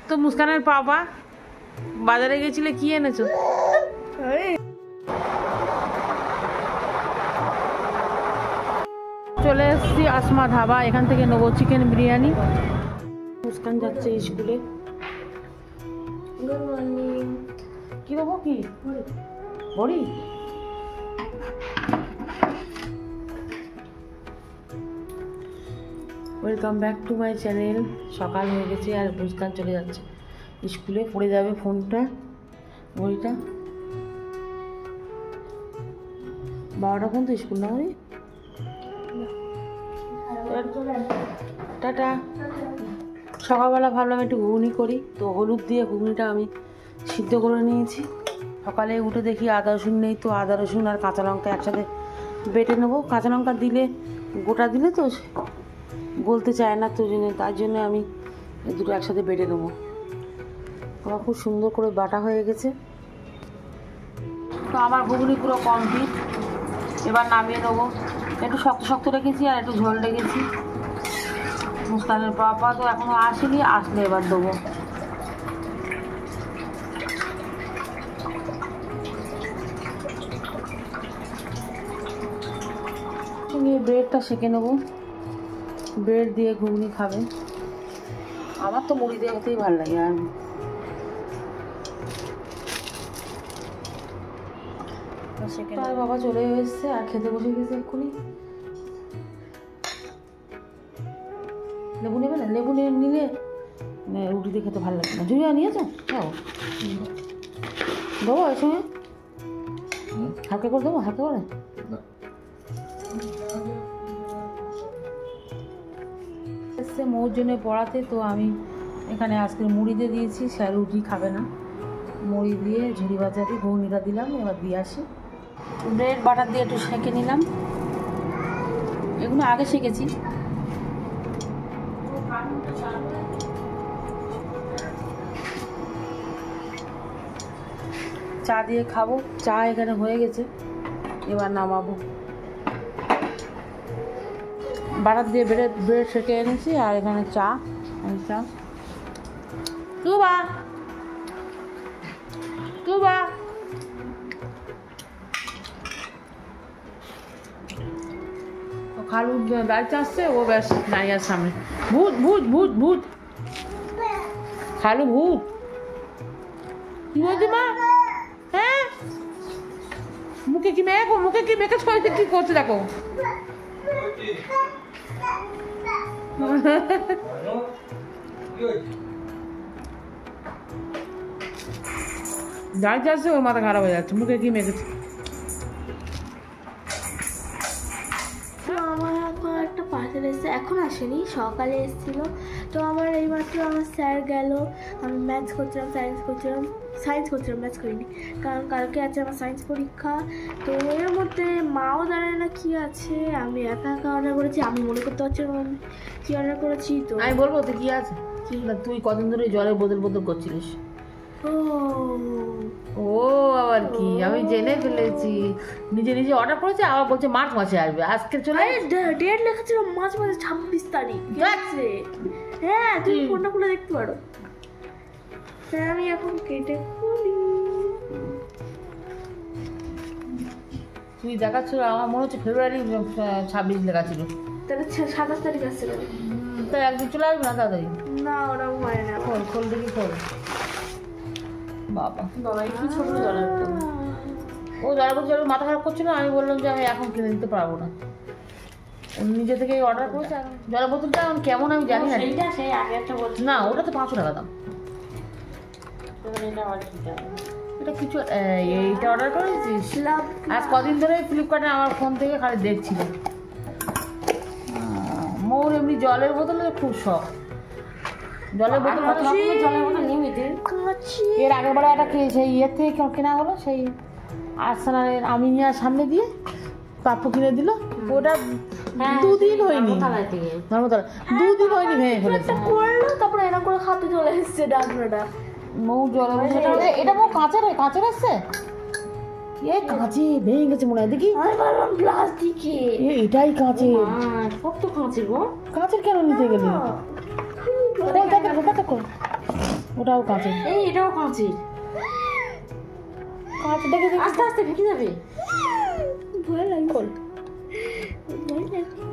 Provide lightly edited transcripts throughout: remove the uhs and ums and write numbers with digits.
তো মুস্কানের পাপা বাজারে গেছিলে, কি এনেছো? চলে এসেছি আসমা ধাবা, এখান থেকে নেবো চিকেন বিরিয়ানি। মুস্কান যাচ্ছে স্কুলে। Good morning. কি দেবো? কি বড়ি? Welcome back to my channel. সকাল হয়ে গেছে আর মুস্কান চলে যাচ্ছে স্কুলে। পড়ে যাবে ফোনটা, ঘড়িটা। 12টা পর্যন্ত স্কুল না? ঘড়ি টাটা। সকালবেলা ভাবলাম একটু ঘুগনি করি, তো হলুদ দিয়ে ঘুগনিটা আমি সিদ্ধ করে নিয়েছি। সকালে উঠে দেখি আদা রসুন নেই, তো আদা রসুন আর কাঁচা লঙ্কা একসাথে বেটে নেবো। কাঁচা লঙ্কা দিলে, গোটা দিলে তো গলতে চায় না, তো তার জন্য আমি দুটো একসাথে বেটে নেবো। আমার খুব সুন্দর করে বাটা হয়ে গেছে। তো আমার ঘুগনি পুরো কমপ্লিট। এবার নামিয়ে নেবো। একটু শক্ত শক্ত রেখেছি আর একটু ঝোল রেখেছি। মুস্কানের পাপা তো এখনো আসেনি, আসলে এবার দেবো। নিয়ে ব্রেডটা সেঁকে নেবো। ব্রেড দিয়ে ঘুগনি খাবে। আমার তো মুড়ি দিয়ে হতেই ভালো লাগে। আর বাবা চলে এসছে আর খেতে বসে গেছে এক্ষুনি। লেবু নেবে না? লেবু নিলে রুটি দিয়ে খেতে ভালো লাগে না। জুড়িয়া নিয়েছো? খাও। দেবো এর সঙ্গে হালকা করে দেবো, হালকা করে। এসছে মৌর জন্য পড়াতে, তো আমি এখানে আজকে মুড়ি দিয়ে দিয়েছি। সে রুটি খাবে না, মুড়ি দিয়ে ঝুড়ি ভাজা দিয়ে ঘুগনিটা দিলাম। এবার দিয়ে আসি। ব্রেড বাটার দিয়ে একটু সেঁকে নিলাম। এগুলো আগে শিখেছি। চা দিয়ে খাবো। চা এখানে হয়ে গেছে, এবার নামাবো। বাটার দিয়ে ব্রেড সেঁকে এনেছি আর এখানে চা। তুবা তুবা খালু দাঁড়িয়ে আসছে, ও ব্যাস দাঁড়িয়ে আছে সামনে। ভূত ভূত ভূত ভূত খালু ভূত। কি বলছি মা? হ্যাঁ, মুখে কি মেখো, মুখে কি মেখে ছয়তে কি করছে দেখো। দাঁড়িয়ে আসছে, ওর মাথা খারাপ হয়ে যাচ্ছে। মুখে কি মেখেছে? আমার এখন একটা পার্সেল এসেছে, এখন আসেনি, সকালে এসেছিল। তো আমার এইমাত্র আমার স্যার গেল। আমি ম্যাথস করছিলাম, সায়েন্স করছিলাম, ম্যাথস করিনি, কারণ কালকে আছে আমার সায়েন্স পরীক্ষা। তো এর মধ্যে মাও দাঁড়ায় না কি আছে। আমি একা একা অর্ডার করেছি, আমি মনে করতে পারছি না আমি কী অর্ডার করেছি। তো আমি বলবো তো কি আছে, কি না? তুই কদিন ধরে জলের বোতল করছিলিস। ও আবার কি, আমি জেনে ফেলেছি। নিজে নিজে অর্ডার করেছে, আবার বলছে মার্চ মাসে আসবে। আজকে চলে ডেট লেখা ছিল মার্চ মাসে 26 তারিখ। হ্যাঁ, তুমি ফোনটা খুলে দেখতে পারো। হ্যাঁ, আমি এখন কেটে খুলি। তুই দেখাচ্ছিল, আমার মনে হচ্ছে ফেব্রুয়ারি 26 লেখা ছিল। তাহলে 27 তারিখ আসছে। তো একদিন চলে আসবে না তাড়াতাড়ি? না, ওরকম হয় না। খোল দেখি, খোল। বাবা কি ছোট জলের বোতল। ও জলের মাথা খারাপ করছিল। আমি বললাম যে আমি এখন কিনে দিতে পারবো না। নিজে থেকে অর্ডার করেছে। জলের বোতলটা এখন কেমন আমি জানি না। না, ওটা তো 500 টাকা দাম। এটা কিছু এইটা অর্ডার করেছিস? আজ কদিন ধরে ফ্লিপকার্টে আমার ফোন থেকে খালি দেখছিল। মোর এমনি জলের বোতলে খুব শখ। জলের বোতল এর আগের বারে একটা সেই ইয়ের থেকে কেনা হলো, সেই আর্সেনালের আমিনিয়ার সামনে দিয়ে পাপ্পু কিনে দিল। ওটা 2 দিন হয়নি, ধর্মতলা 2 দিন হয়নি, ভেঙে ফেলেছে। তারপরে এরকম করে খাতে চলে এসছে ডাকনাটা। মৌ জলের বোতল, এটা মৌ কাঁচের এসছে। এ কাঁচে ভেঙে গেছে মনে হয়। দেখি, আমি ভাবলাম প্লাস্টিকে। এটাই কাঁচে। কত কাঁচের গো? কাঁচের কেন নিতে গেলি? ওটাও কাঁচের। এই এটাও কাঁচের। কাঁচটাকে আস্তে আস্তে ফেটে যাবে। ভয় লাগে।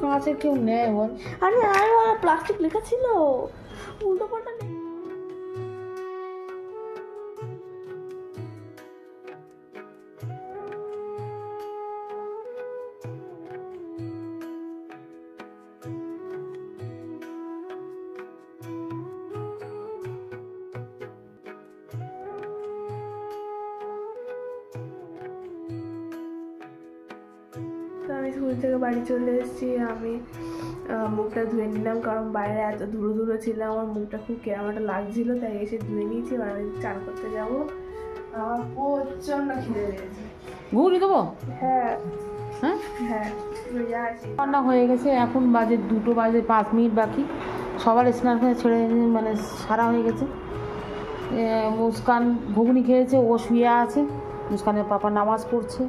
কাঁচের কেউ নেয় বল? আরে আরে প্লাস্টিক লেখা ছিল, উল্টো পাল্টা নেই। তো আমি স্কুল থেকে বাড়ি চলে এসেছি। আমি মুখটা ধুয়ে নিলাম, কারণ বাইরে এত ধুলো ধুলো ছিল, আমার মুখটা খুব কেমন একটা লাগছিল, তাই এসে ধুয়ে নিয়েছি। এবার আমি চান করতে যাবো। আমার প্রচণ্ড খিদে লেগেছে। ঘুগনি দেবো? হ্যাঁ হ্যাঁ হ্যাঁ, রান্না হয়ে গেছে। এখন বাজে 2টো বাজে 5 মিনিট বাকি। সবার স্নান করে ছেড়ে মানে সারা হয়ে গেছে। মুস্কান ঘুগনি খেয়েছে, ও শুয়ে আছে। মুস্কানের পাপা নামাজ পড়ছে,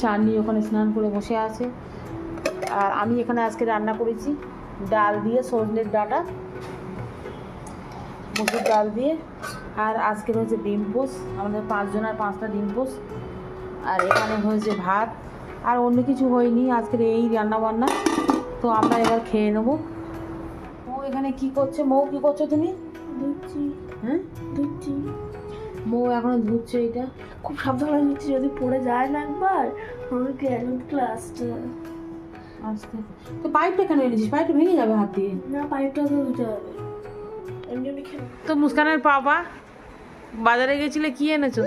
চাঁদনি ওখানে স্নান করে বসে আছে। আর আমি এখানে আজকে রান্না করেছি ডাল দিয়ে, সজনের ডাঁটা, মুসুর ডাল দিয়ে। আর আজকের হচ্ছে ডিম পোস্ট, আমাদের 5 জনের 5টা ডিম পোস্ট। আর এখানে হয়েছে ভাত, আর অন্য কিছু হয়নি আজকের এই রান্না বান্না। তো আমরা এবার খেয়ে নেবো। ও এখানে কি করছে? মৌ কি করছো তুমি? ধুচ্ছি। হ্যাঁ ধুচ্ছি। মৌ এখনো ধুচ্ছে। এটা খুব সাবধানে ধুচ্ছি, যদি পড়ে যায় না একবার আমার গেল ক্লাসটা। আস্তে। তো পাইপটা কেন এনেছিস? পাইপটা ভেঙে যাবে হাত দিয়ে। না, পাইপটা তো ধুতে হবে। এমনি খেয়ে তো মুস্কানের পাপা বাজারে গেছিলে, কি এনেছো?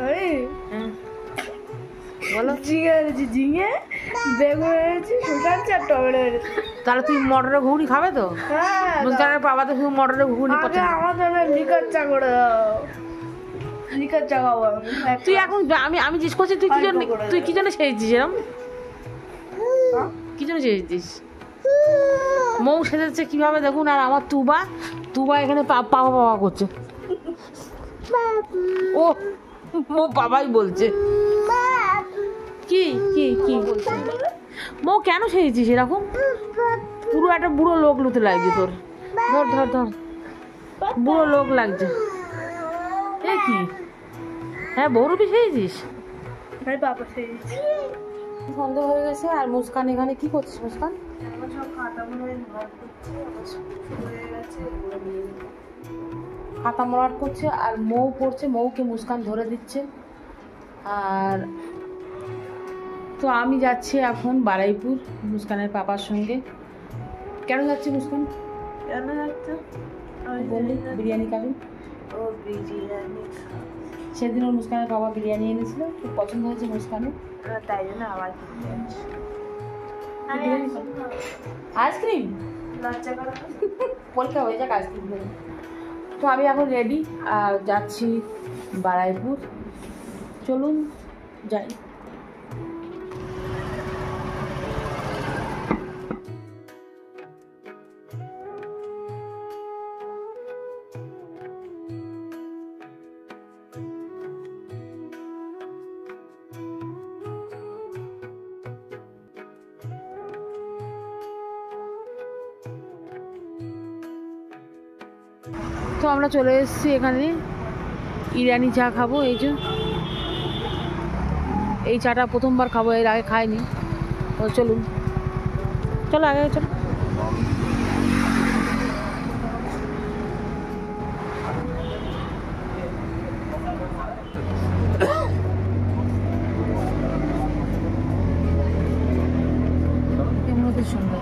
আরে হ্যাঁ বলো। ঝিঙে এনেছি, ঝিঙে, বেগুন এনেছি, শসা এনেছি আর টমেটো এনেছি। তাহলে তুই মটরের ঘুগনি খাবে তো? হ্যাঁ, মুস্কানের পাপা তো শুধু মটরের ঘুগনি আগে পছন্দ। আমার জন্য লিকার চা করে দাও। লিকার চা খাবো আমি। তুই এখন আমি জিজ্ঞেস করছি তুই কি জন্য সেজেছিস এরম? কি জন্য সেজেছিস? মৌ সেজেছে কিভাবে দেখুন। আর আমার তুবা এখানে পাপা করছে। ও ও বাবাই বলছে। কি কি কি বলছে? মৌ কেন সেজেছিস এরকম? পুরো একটা বুড়ো লোক লুতে লাগছে তোর। ধর ধর ধর, বুড়ো লোক লাগছে। এ কি? হ্যাঁ বহুরূপী সেজেছিস? আরে বাবা সেজেছি। সন্ধ্যা হয়ে গেছে। আর মুস্কান এখানে কি করছিস? মুস্কান আমার সব খাতা মনে হয় করছে, আমার সব হয়ে গেছে, এগুলো নিয়ে নেবো। খাতা মরাট করছে আর মৌ পড়ছে। মৌকে মুস্কান ধরে দিচ্ছে। আর তো আমি যাচ্ছি এখন বারুইপুর মুস্কানের পাপার সঙ্গে। কেন যাচ্ছি মুস্কান? কেন যাচ্ছে? বললি বিরিয়ানি খাবি। ও বিরিয়ানি সেদিন ওর মুস্কানের বাবা বিরিয়ানি এনেছিল, খুব পছন্দ হয়েছে মুস্কানের, তাই জন্য আবার কিনতে যাচ্ছি। আইসক্রিম লজ্জা করো? পরীক্ষা হয়ে যাক, আইসক্রিম দেবে। তো আমি এখন রেডি আর যাচ্ছি বারুইপুর। চলুন যাই। তো আমরা চলে এসেছি এখানে ইরানি চা খাবো। এই যে এই চাটা প্রথমবার খাবো, এর আগে খাইনি। তো চলুন, চলো আগে চলো। এমন সুন্দর,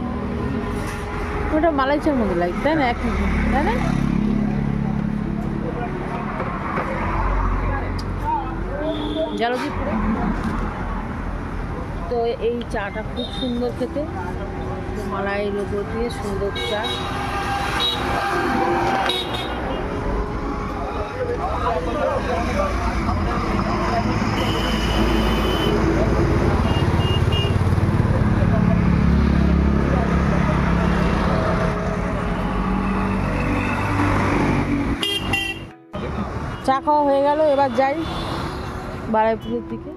ওটা মালাই চার মধ্যে লাগে তাই না? এক তাই না? জালজিপুরে। তো এই চাটা খুব সুন্দর খেতে, মালাইয়ের উপর দিয়ে সুন্দর চা। চা খাওয়া হয়ে গেল, এবার যাই বারুইপুরের দিকে।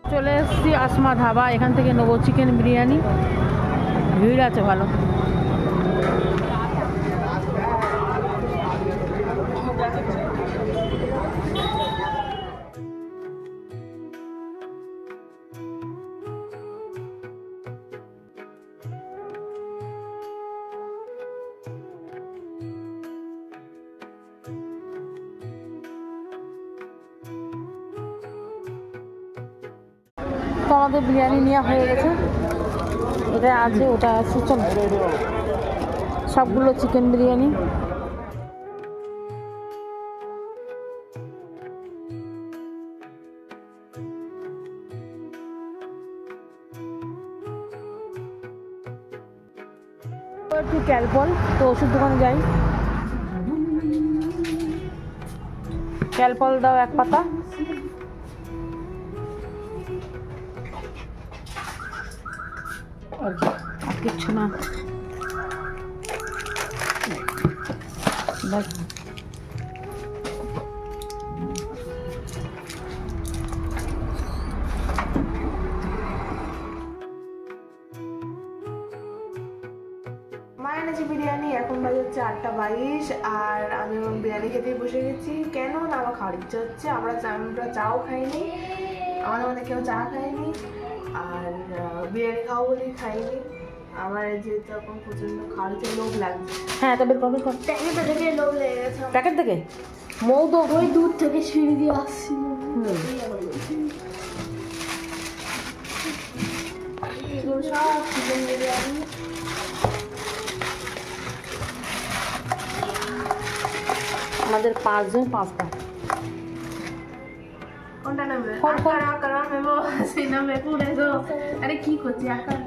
চলে এসেছি আসমা ধাবা, এখান থেকে নেবো চিকেন বিরিয়ানি। ভিড় আছে ভালো। তো আমাদের বিরিয়ানি নেওয়া হয়ে গেছে, এটা আছে ওটা আছে, চলো সবগুলো চিকেন বিরিয়ানি। একটু ক্যালপল, তো ওষুধ দোকানে যাই, ক্যালপল দাও 1 পাতা। আর কিচ্ছু না, বাস। মা এনেছে বিরিয়ানি, এখন বাজে হচ্ছে 8:22 আর আমি আমার বিরিয়ানি খেতেই বসে গেছি। কেন না, আমার খাওয়ার ইচ্ছে হচ্ছে। আমরা চাও খাইনি, আমাদের মধ্যে কেউ চা খায়নি, আর বিরিয়ানি খাবো বলেই খাইনি। আমার যেহেতু এখন প্রচন্ড খাওয়ার ইচ্ছে, লোভ লাগছে। হ্যাঁ তবে কবে প্যাকেটটা দেখে লোভ লেগে গেছে। প্যাকেট থেকে মৌ তো ওই দূর থেকে সিঁড়ি দিয়ে আসছি। এগুলো সব চিকেন বিরিয়ানি। আমাদের 5 জন 5টা। কোনটা নেবে? কোন? আকার নেবো, সিনা মেপু নেবো। আরে কি করছি, আকার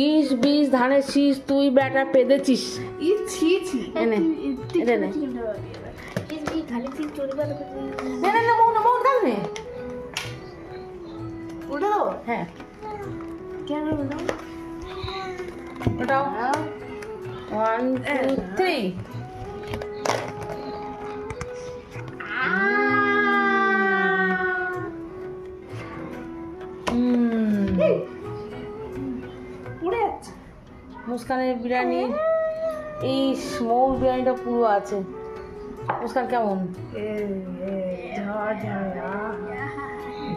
ইস বিষ ধানের শীষ তুই বেটা পেদেছিস। ই ছি ছি। এনে এটা নে, এই খালি চিজ চুরি করে না না না মৌ না, মৌ কাল নে, উল্টে দাও। হ্যাঁ কেন দাও? ওটাও 1 2 3। পুড়ে যাচ্ছে। মুস্কানের বিরিয়ানি, এই মৌর বিরিয়ানিটা পুরো আছে। মুস্কান কেমন?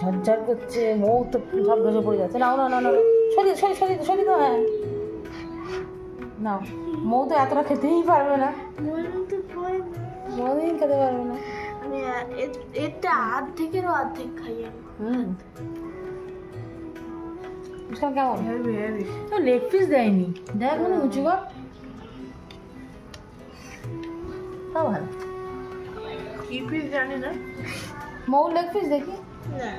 ঝরঝর করছে, মৌ তো সব ধসে পড়ে যাচ্ছে। নাও না না না, সরি সরি সরি সরি তো, হ্যাঁ নাও। মৌ তো এতটা খেতেই পারবে না, কোনোদিন খেতে পারবে না। আমি এটা অর্ধেকেরও অর্ধেক খাই আমি। মুস্কান কেমন? Heavy heavy. তো লেগ পিস দেয়নি, দেখ মানে উঁচু কর, তাও ভালো। কি পিস জানি না। মৌ লেগ পিস দেখি, না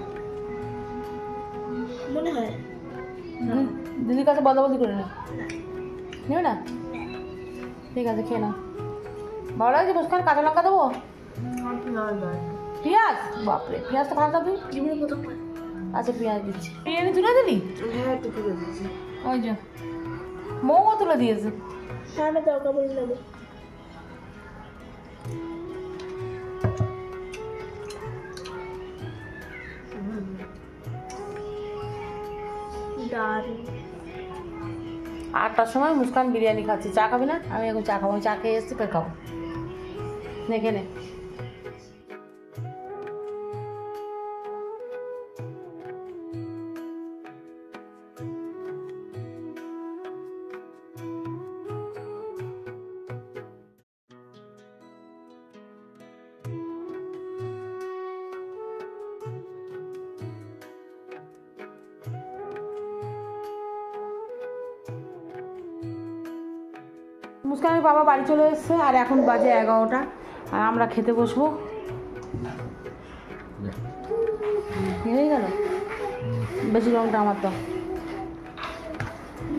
মনে হয় দিদির কাছে বদলাবদি করে না, নেবে না? ঠিক আছে খেয়ে নাও। ভালো লাগছে মুস্কান? কাঁচা লঙ্কা দেবো? পেঁয়াজ? বাপরে, পেঁয়াজ তো খাস না তুই। এমনি প্রথম আচ্ছা পেঁয়াজ দিচ্ছি। বিরিয়ানি তুলে দিলি? হ্যাঁ একটু তুলে দিয়েছি। ওই যে মৌও তুলে দিয়েছে। হ্যাঁ আমি দরকার পড়ে নেবো। দারুণ। 8টার সময় মুস্কান বিরিয়ানি খাচ্ছি। চা খাবি না? আমি এখন চা খাবো, আমি চা খেয়ে এসেছি, ফের খাবো। নে খেয়ে নে। মুস্কানের বাবা বাড়ি চলে এসছে আর এখন বাজে 11টা, আর আমরা খেতে বসবো। হয়ে গেল, বেশি রঙটা আমার তো,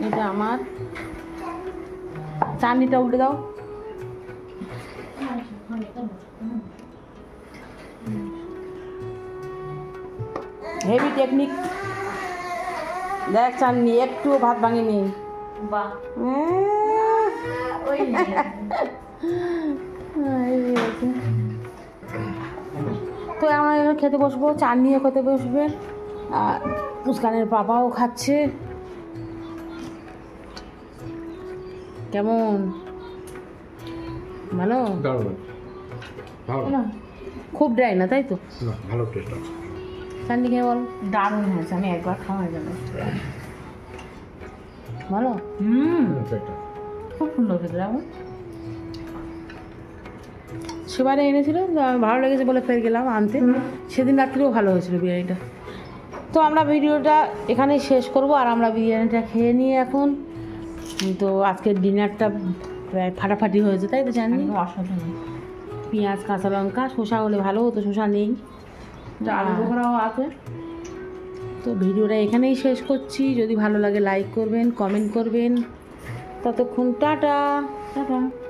এটা আমার। চাটনিটা উল্টে দাও। হেভি টেকনিক, দেখ চাটনি একটুও ভাত ভাঙেনি। বাহ, তো আমরা এখানে খেতে বসবো, চার নিয়ে খেতে বসবে, আর মুস্কানের বাবাও খাচ্ছে। কেমন? ভালো? খুব ড্রাই না তাই তো? ভালো টেস্ট আছে। চাটনি খেয়ে বল। দারুণ হয়েছে, আমি একবার খাওয়া যাবে। ভালো? খুব সুন্দর খেতে লাগবে। সেবারে এনেছিল, ভালো লেগেছে বলে ফের গেলাম আনতে। সেদিন রাত্রেও ভালো হয়েছিল বিরিয়ানিটা। তো আমরা ভিডিওটা এখানেই শেষ করব, আর আমরা বিরিয়ানিটা খেয়ে নিই এখন। তো আজকের ডিনারটা প্রায় ফাটাফাটি হয়েছে, তাই তো জানি। অসাধারণ। পেঁয়াজ, কাঁচা লঙ্কা, শসা হলে ভালো হতো, শসা নেই। আলু বোখরাও আছে। তো ভিডিওটা এখানেই শেষ করছি। যদি ভালো লাগে লাইক করবেন, কমেন্ট করবেন। ততক্ষণ টাটা। টাটা।